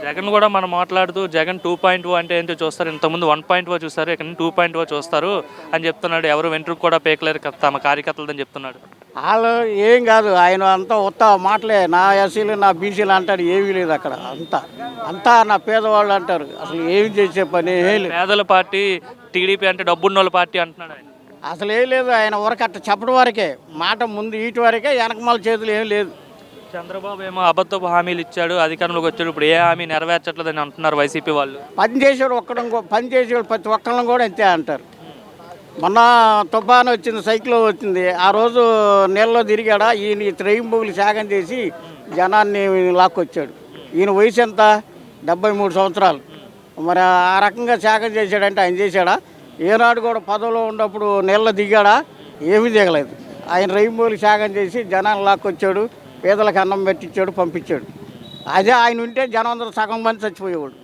జగన్ కూడా మనం మాట్లాడుతూ జగన్ 2.0 అంటే ఏంటో చూస్తారు, ఇంతకుముందు 1.0 చూస్తారు, ఇక్కడ 2.0 చూస్తారు అని చెప్తున్నాడు. ఎవరు వెంట్రుకు కూడా పేకలేరు తమ కార్యకర్తలని చెప్తున్నాడు. వాళ్ళు ఏం కాదు, ఆయన అంతా ఉత్త మాటలే. నా ఎస్సీలు నా బీసీలు అంటారు, ఏమీ లేదు అక్కడ. అంతా నా పేదవాళ్ళు అంటారు. అసలు ఏమి చేసే పని ఏం లేదు. పేదల పార్టీ టీడీపీ అంటే డబ్బున్నోళ్ళ పార్టీ అంటున్నాడు ఆయన. అసలు ఏం లేదు. ఆయన ఊరకట్ట చెప్పడం వరకే, మాట ముందు ఈటి వరకే, వెనకమాల చేతులు ఏం లేదు. చంద్రబాబు ఏమో అబద్ధపు హామీలు ఇచ్చాడు, అధికారంలోకి వచ్చాడు, ఇప్పుడు ఏ హామీ నెరవేర్చట్లేదని అంటున్నారు వైసీపీ వాళ్ళు. పని చేసేవాడు ప్రతి ఒక్కళ్ళని కూడా అంతే అంటారు. మొన్న తుఫాను వచ్చింది, సైక్లోన్ వచ్చింది, ఆ రోజు నీళ్ళలో తిరిగాడా, ఈయన త్రేయింపులు త్యాగం చేసి జనాన్ని లాక్కొచ్చాడు. ఈయన వయసు ఎంత? 73 సంవత్సరాలు. మరి ఆ రకంగా త్యాగం చేశాడంటే ఆయన చేశాడా? ఏనాడు కూడా పదవిలో ఉన్నప్పుడు నీళ్ళలో దిగాడా? ఏమీ దిగలేదు. ఆయన రైంబోలు త్యాగం చేసి జనాన్ని లాక్కొచ్చాడు, పేదలకు అన్నం పెట్టించాడు, పంపించాడు. అదే ఆయన ఉంటే జనం అందరూ సగం మంది చచ్చిపోయేవాడు.